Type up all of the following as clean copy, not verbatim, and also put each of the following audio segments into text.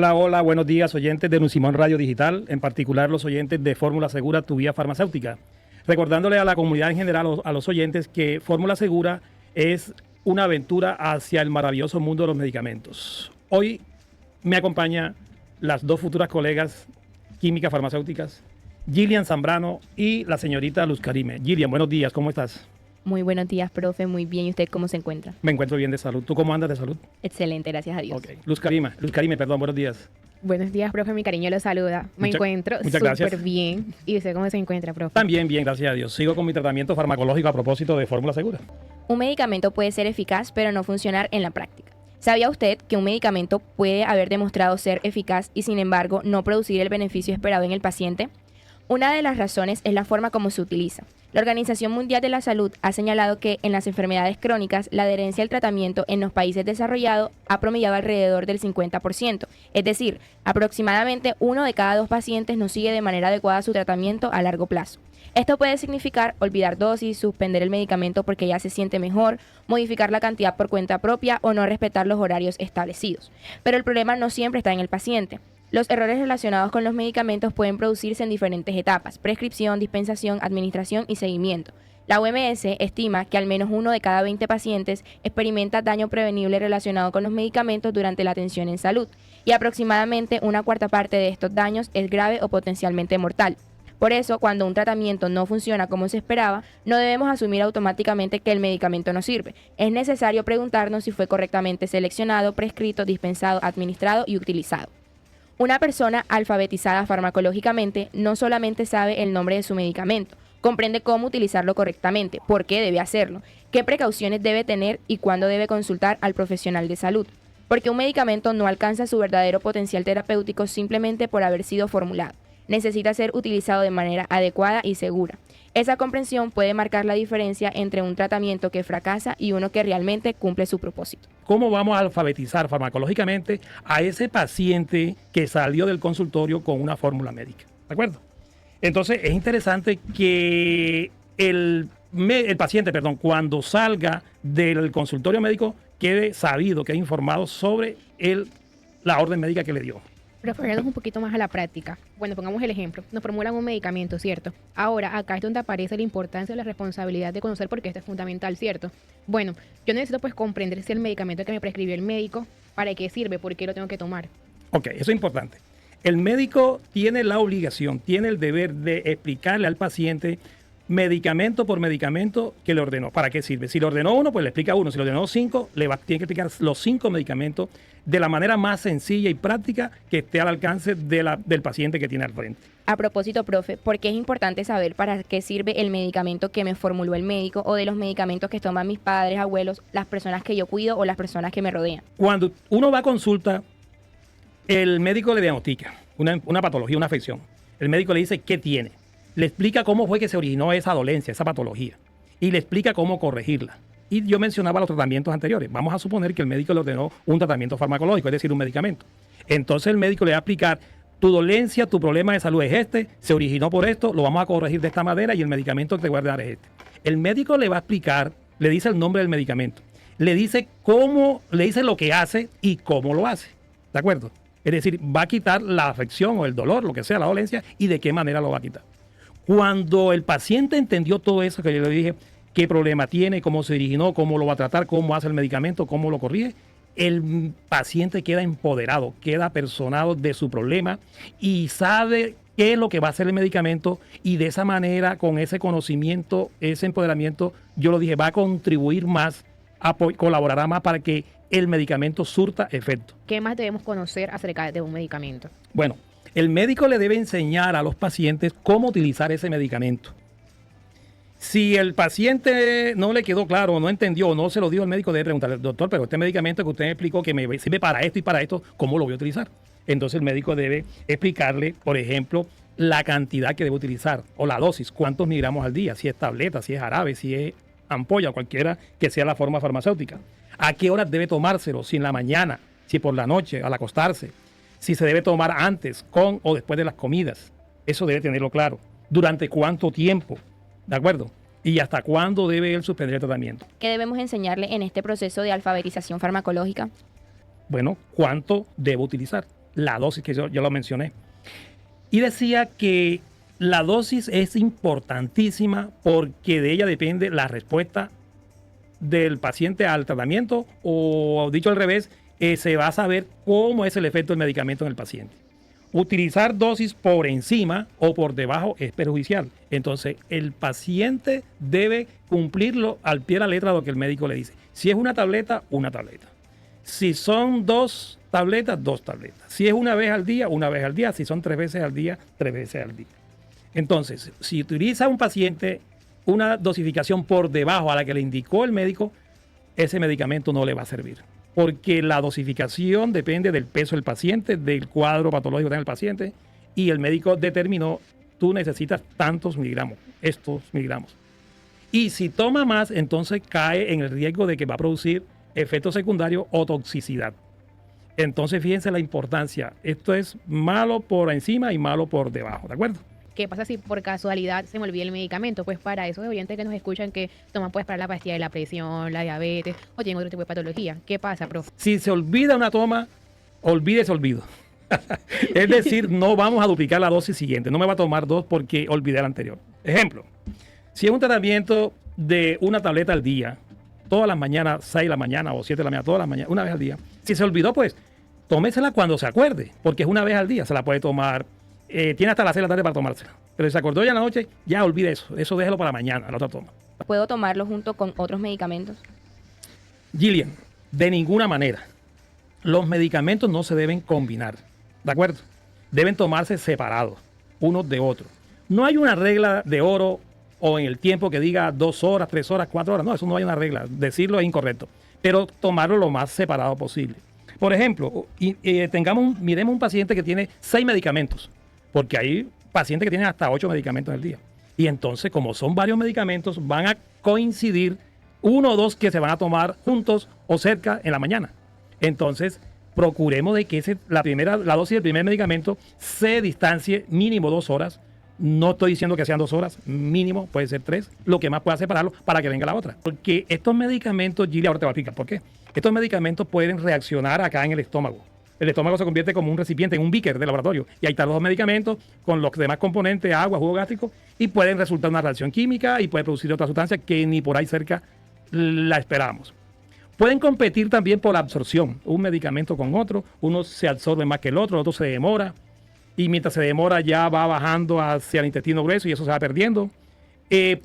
Hola, hola, buenos días oyentes de Nucimón Radio Digital, en particular los oyentes de Fórmula Segura, tu vía farmacéutica. Recordándole a la comunidad en general, a los oyentes, que Fórmula Segura es una aventura hacia el maravilloso mundo de los medicamentos. Hoy me acompañan las dos futuras colegas químicas farmacéuticas, Gillian Zambrano y la señorita Luz Karime. Gillian, buenos días, ¿cómo estás? Muy buenos días, profe. Muy bien. ¿Y usted cómo se encuentra? Me encuentro bien de salud. ¿Tú cómo andas de salud? Excelente, gracias a Dios. Ok. Luz Karime, perdón, buenos días. Buenos días, profe. Mi cariño lo saluda. Me encuentro súper bien. ¿Y usted cómo se encuentra, profe? También bien, gracias a Dios. Sigo con mi tratamiento farmacológico a propósito de Fórmula Segura. Un medicamento puede ser eficaz, pero no funcionar en la práctica. ¿Sabía usted que un medicamento puede haber demostrado ser eficaz y, sin embargo, no producir el beneficio esperado en el paciente? Una de las razones es la forma como se utiliza. La Organización Mundial de la Salud ha señalado que en las enfermedades crónicas la adherencia al tratamiento en los países desarrollados ha promediado alrededor del 50%, es decir, aproximadamente 1 de cada 2 pacientes no sigue de manera adecuada su tratamiento a largo plazo. Esto puede significar olvidar dosis, suspender el medicamento porque ya se siente mejor, modificar la cantidad por cuenta propia o no respetar los horarios establecidos. Pero el problema no siempre está en el paciente. Los errores relacionados con los medicamentos pueden producirse en diferentes etapas: prescripción, dispensación, administración y seguimiento. La OMS estima que al menos 1 de cada 20 pacientes experimenta daño prevenible relacionado con los medicamentos durante la atención en salud, y aproximadamente 1/4 parte de estos daños es grave o potencialmente mortal. Por eso, cuando un tratamiento no funciona como se esperaba, no debemos asumir automáticamente que el medicamento no sirve. Es necesario preguntarnos si fue correctamente seleccionado, prescrito, dispensado, administrado y utilizado. Una persona alfabetizada farmacológicamente no solamente sabe el nombre de su medicamento, comprende cómo utilizarlo correctamente, por qué debe hacerlo, qué precauciones debe tener y cuándo debe consultar al profesional de salud. Porque un medicamento no alcanza su verdadero potencial terapéutico simplemente por haber sido formulado. Necesita ser utilizado de manera adecuada y segura. Esa comprensión puede marcar la diferencia entre un tratamiento que fracasa y uno que realmente cumple su propósito. ¿Cómo vamos a alfabetizar farmacológicamente a ese paciente que salió del consultorio con una fórmula médica? ¿De acuerdo? Entonces es interesante que el paciente, cuando salga del consultorio médico, quede sabido, quede informado sobre la orden médica que le dio. Referirnos un poquito más a la práctica. Bueno, pongamos el ejemplo. Nos formulan un medicamento, ¿cierto? Ahora, acá es donde aparece la importancia y la responsabilidad de conocer por qué esto es fundamental, ¿cierto? Bueno, yo necesito pues comprender si el medicamento que me prescribió el médico, para qué sirve, por qué lo tengo que tomar. Ok, eso es importante. El médico tiene la obligación, tiene el deber de explicarle al paciente medicamento por medicamento que le ordenó, para qué sirve. Si le ordenó 1, pues le explica 1. Si le ordenó 5, tiene que explicar los 5 medicamentos de la manera más sencilla y práctica que esté al alcance del paciente que tiene al frente. A propósito, profe, ¿por qué es importante saber para qué sirve el medicamento que me formuló el médico o de los medicamentos que toman mis padres, abuelos, las personas que yo cuido o las personas que me rodean? Cuando uno va a consulta, el médico le diagnostica una patología, una afección. El médico le dice qué tiene. Le explica cómo fue que se originó esa dolencia, esa patología, y le explica cómo corregirla. Y yo mencionaba los tratamientos anteriores. Vamos a suponer que el médico le ordenó un tratamiento farmacológico, es decir, un medicamento. Entonces el médico le va a explicar: tu dolencia, tu problema de salud es este, se originó por esto, lo vamos a corregir de esta manera y el medicamento que te voy a dar es este. El médico le va a explicar, le dice el nombre del medicamento, le dice cómo, le dice lo que hace y cómo lo hace. ¿De acuerdo? Es decir, va a quitar la afección o el dolor, lo que sea, la dolencia, y de qué manera lo va a quitar. Cuando el paciente entendió todo eso que yo le dije, qué problema tiene, cómo se originó, cómo lo va a tratar, cómo hace el medicamento, cómo lo corrige, el paciente queda empoderado, queda personado de su problema y sabe qué es lo que va a hacer el medicamento, y de esa manera, con ese conocimiento, ese empoderamiento, yo lo dije, va a contribuir más, colaborará más para que el medicamento surta efecto. ¿Qué más debemos conocer acerca de un medicamento? Bueno, el médico le debe enseñar a los pacientes cómo utilizar ese medicamento. Si el paciente no le quedó claro, o no entendió, o no se lo dijo al médico, debe preguntarle: doctor, pero este medicamento que usted me explicó que me sirve para esto y para esto, ¿cómo lo voy a utilizar? Entonces el médico debe explicarle, por ejemplo, la cantidad que debe utilizar o la dosis, cuántos miligramos al día, si es tableta, si es jarabe, si es ampolla, cualquiera que sea la forma farmacéutica. ¿A qué horas debe tomárselo? Si en la mañana, si por la noche, al acostarse. Si se debe tomar antes, con o después de las comidas. Eso debe tenerlo claro. ¿Durante cuánto tiempo? ¿De acuerdo? ¿Y hasta cuándo debe él suspender el tratamiento? ¿Qué debemos enseñarle en este proceso de alfabetización farmacológica? Bueno, ¿cuánto debo utilizar? la dosis que yo lo mencioné. Y decía que la dosis es importantísima porque de ella depende la respuesta del paciente al tratamiento, o dicho al revés, se va a saber cómo es el efecto del medicamento en el paciente. Utilizar dosis por encima o por debajo es perjudicial. Entonces, el paciente debe cumplirlo al pie de la letra de lo que el médico le dice. Si es una tableta, una tableta. Si son 2 tabletas, 2 tabletas. Si es una vez al día, una vez al día. Si son 3 veces al día, 3 veces al día. Entonces, si utiliza un paciente una dosificación por debajo a la que le indicó el médico, ese medicamento no le va a servir. Porque la dosificación depende del peso del paciente, del cuadro patológico que tiene el paciente, y el médico determinó, tú necesitas tantos miligramos, estos miligramos. Y si toma más, entonces cae en el riesgo de que va a producir efectos secundarios o toxicidad. Entonces, fíjense la importancia. Esto es malo por encima y malo por debajo, ¿de acuerdo? ¿Qué pasa si por casualidad se me olvida el medicamento? Pues para esos oyentes que nos escuchan que toman pues para la pastilla de la presión, la diabetes o tienen otro tipo de patología. ¿Qué pasa, profe? Si se olvida una toma, olvídese olvido. Es decir, no vamos a duplicar la dosis siguiente. No me va a tomar 2 porque olvidé la anterior. Ejemplo, si es un tratamiento de una tableta al día, todas las mañanas, 6 de la mañana o 7 de la mañana, todas las mañanas, una vez al día. Si se olvidó, pues tómesela cuando se acuerde, porque es una vez al día. Se la puede tomar. Tiene hasta las 6 de la tarde para tomársela. Pero si se acordó ya en la noche, ya olvide eso. Eso déjelo para mañana, la otra toma. ¿Puedo tomarlo junto con otros medicamentos? Gillian, de ninguna manera. Los medicamentos no se deben combinar. ¿De acuerdo? Deben tomarse separados, unos de otros. No hay una regla de oro o en el tiempo que diga 2 horas, 3 horas, 4 horas. No, eso no hay una regla. Decirlo es incorrecto. Pero tomarlo lo más separado posible. Por ejemplo, miremos un paciente que tiene 6 medicamentos. Porque hay pacientes que tienen hasta 8 medicamentos al día. Y entonces, como son varios medicamentos, van a coincidir 1 o 2 que se van a tomar juntos o cerca en la mañana. Entonces, procuremos de que la dosis del primer medicamento se distancie mínimo 2 horas. No estoy diciendo que sean 2 horas, mínimo puede ser 3, lo que más pueda separarlo para que venga la otra. Porque estos medicamentos, Gilly, ahora te voy a explicar por qué. Estos medicamentos pueden reaccionar acá en el estómago. El estómago se convierte como un recipiente, en un beaker de laboratorio. Y ahí están los 2 medicamentos con los demás componentes, agua, jugo gástrico, y pueden resultar una reacción química y puede producir otra sustancia que ni por ahí cerca la esperamos. Pueden competir también por absorción. Un medicamento con otro, uno se absorbe más que el otro se demora. Y mientras se demora ya va bajando hacia el intestino grueso y eso se va perdiendo.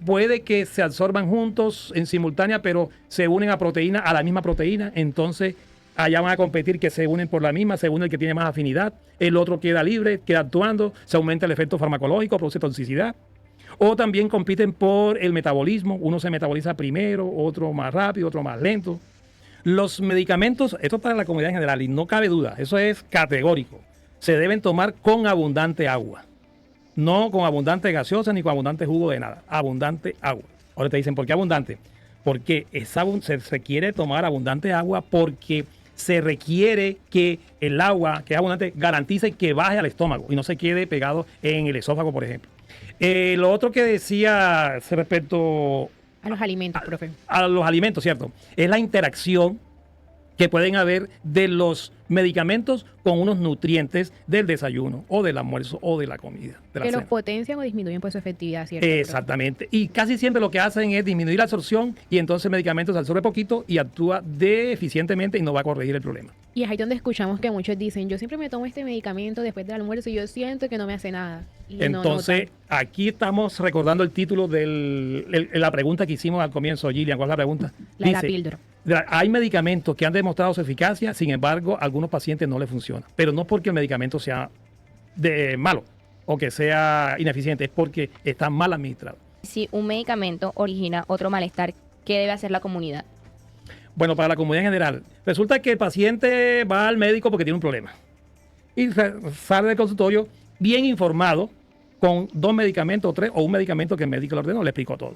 Puede que se absorban juntos en simultánea, pero se unen a la misma proteína. Entonces, allá van a competir que se unen por la misma, se une el que tiene más afinidad, el otro queda libre, queda actuando, se aumenta el efecto farmacológico, produce toxicidad. O también compiten por el metabolismo, uno se metaboliza primero, otro más rápido, otro más lento. Los medicamentos, esto para la comunidad en general, y no cabe duda, eso es categórico, se deben tomar con abundante agua. No con abundante gaseosa ni con abundante jugo de nada, abundante agua. Ahora te dicen, ¿por qué abundante? Porque se requiere tomar abundante agua porque se requiere que el agua que es abundante garantice que baje al estómago y no se quede pegado en el esófago, por ejemplo. Lo otro que decía respecto A los alimentos, profe. a los alimentos, ¿cierto? Es la interacción que pueden haber de los medicamentos con unos nutrientes del desayuno o del almuerzo o de la comida. De la Que los cena. potencian o disminuyen pues su efectividad, ¿cierto? profe? Exactamente. Y casi siempre lo que hacen es disminuir la absorción y entonces el medicamento se absorbe poquito y actúa deficientemente y no va a corregir el problema. Y es ahí donde escuchamos que muchos dicen, yo siempre me tomo este medicamento después del almuerzo y yo siento que no me hace nada. Y no Entonces, notan. aquí estamos recordando el título de la pregunta que hicimos al comienzo, Gillian. ¿Cuál es la pregunta? La de la Dice, píldora. hay medicamentos que han demostrado su eficacia, sin embargo, a algunos pacientes no les funciona. Pero no porque el medicamento sea malo o que sea ineficiente, es porque está mal administrado. Si un medicamento origina otro malestar, ¿qué debe hacer la comunidad? Bueno, para la comunidad en general, resulta que el paciente va al médico porque tiene un problema y sale del consultorio bien informado con 2 medicamentos o 3 o un medicamento que el médico le ordenó, le explicó todo.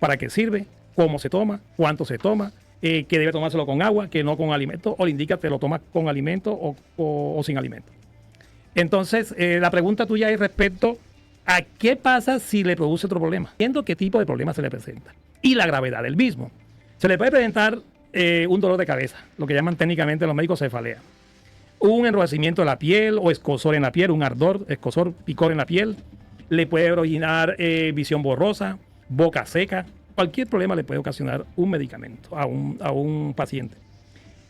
¿Para qué sirve? ¿Cómo se toma? ¿Cuánto se toma? Que debe tomárselo con agua, que no con alimento, o le indica que lo tomas con alimento o sin alimento. Entonces, la pregunta tuya es respecto a qué pasa si le produce otro problema, viendo qué tipo de problema se le presenta y la gravedad del mismo. Se le puede presentar un dolor de cabeza, lo que llaman técnicamente los médicos cefalea. un enrojecimiento de la piel o escozor en la piel, un ardor, escozor, picor en la piel. Le puede originar visión borrosa, boca seca. Cualquier problema le puede ocasionar un medicamento a un paciente.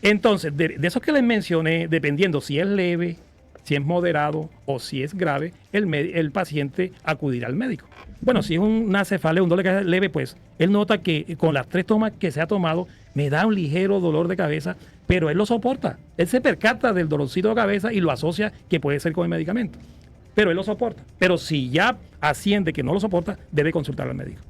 Entonces, de esos que les mencioné, dependiendo si es leve, si es moderado o si es grave, el paciente acudirá al médico. Bueno, si es una cefalea, un dolor de cabeza leve, pues él nota que con las 3 tomas que se ha tomado me da un ligero dolor de cabeza, pero él lo soporta. Él se percata del dolorcito de cabeza y lo asocia que puede ser con el medicamento. Pero él lo soporta. Pero si ya asciende que no lo soporta, debe consultar al médico.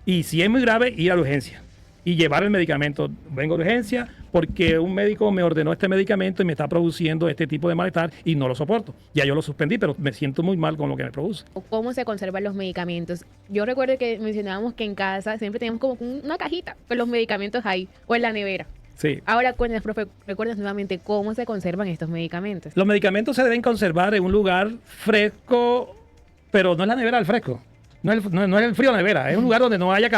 Y si es muy grave, ir a la urgencia y llevar el medicamento. Vengo de urgencia porque un médico me ordenó este medicamento y me está produciendo este tipo de malestar y no lo soporto. Ya yo lo suspendí, pero me siento muy mal con lo que me produce. ¿Cómo se conservan los medicamentos? Yo recuerdo que mencionábamos que en casa siempre teníamos como una cajita con los medicamentos ahí o en la nevera. Sí. Ahora, cuéntanos, profe, recuerdas nuevamente cómo se conservan estos medicamentos. Los medicamentos se deben conservar en un lugar fresco, pero no es la nevera del fresco. No es el frío de la nevera. Es un lugar donde no haya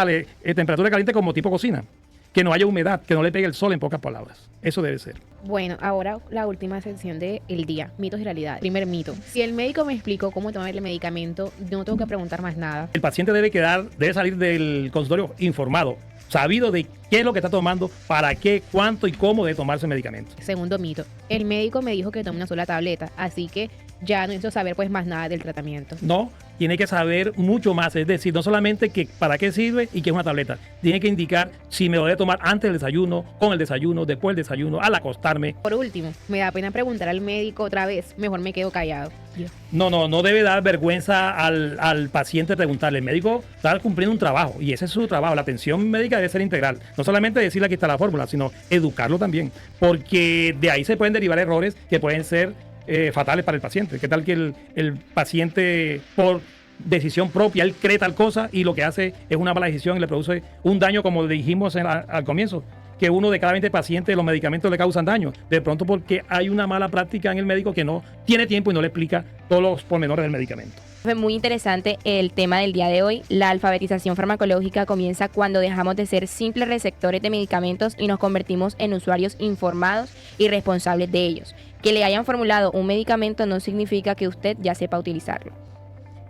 temperatura caliente como tipo cocina. Que no haya humedad, que no le pegue el sol, en pocas palabras. Eso debe ser. Bueno, ahora la última sección del día, mitos y realidades. Primer mito. Si el médico me explicó cómo tomar el medicamento, no tengo que preguntar más nada. El paciente debe salir del consultorio informado, sabido de qué es lo que está tomando, para qué, cuánto y cómo debe tomarse el medicamento. Segundo mito. El médico me dijo que tome una sola tableta, así que ya no necesito saber pues más nada del tratamiento. No, tiene que saber mucho más, es decir, no solamente que para qué sirve y qué es una tableta, tiene que indicar si me lo debe tomar antes del desayuno, con el desayuno, después del desayuno, al acostarme. Por último, me da pena preguntar al médico otra vez, mejor me quedo callado. No debe dar vergüenza al paciente preguntarle. El médico está cumpliendo un trabajo y ese es su trabajo. La atención médica debe ser integral. No solamente decirle aquí está la fórmula, sino educarlo también, porque de ahí se pueden derivar errores que pueden ser fatales para el paciente. ¿Qué tal que el paciente por decisión propia, él cree tal cosa y lo que hace es una mala decisión y le produce un daño, como dijimos al comienzo, que 1 de cada 20 pacientes los medicamentos le causan daño, de pronto porque hay una mala práctica en el médico que no tiene tiempo y no le explica todos los pormenores del medicamento. Fue muy interesante el tema del día de hoy. La alfabetización farmacológica comienza cuando dejamos de ser simples receptores de medicamentos y nos convertimos en usuarios informados y responsables de ellos. Que le hayan formulado un medicamento no significa que usted ya sepa utilizarlo.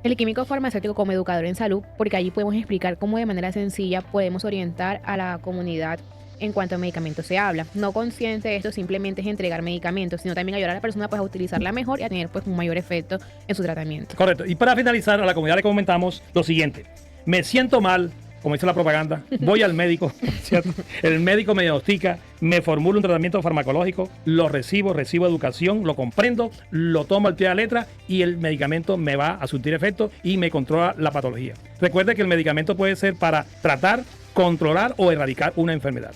El químico farmacéutico como educador en salud, porque allí podemos explicar cómo de manera sencilla podemos orientar a la comunidad en cuanto a medicamentos se habla. No consciente de esto simplemente es entregar medicamentos, sino también ayudar a la persona pues, a utilizarla mejor y a tener pues, un mayor efecto en su tratamiento. Correcto. Y para finalizar, a la comunidad le comentamos lo siguiente. Me siento mal, como dice la propaganda, voy al médico, ¿cierto? El médico me diagnostica, me formula un tratamiento farmacológico, lo recibo educación, lo comprendo, lo tomo al pie de la letra y el medicamento me va a surtir efecto y me controla la patología. Recuerde que el medicamento puede ser para tratar, controlar o erradicar una enfermedad.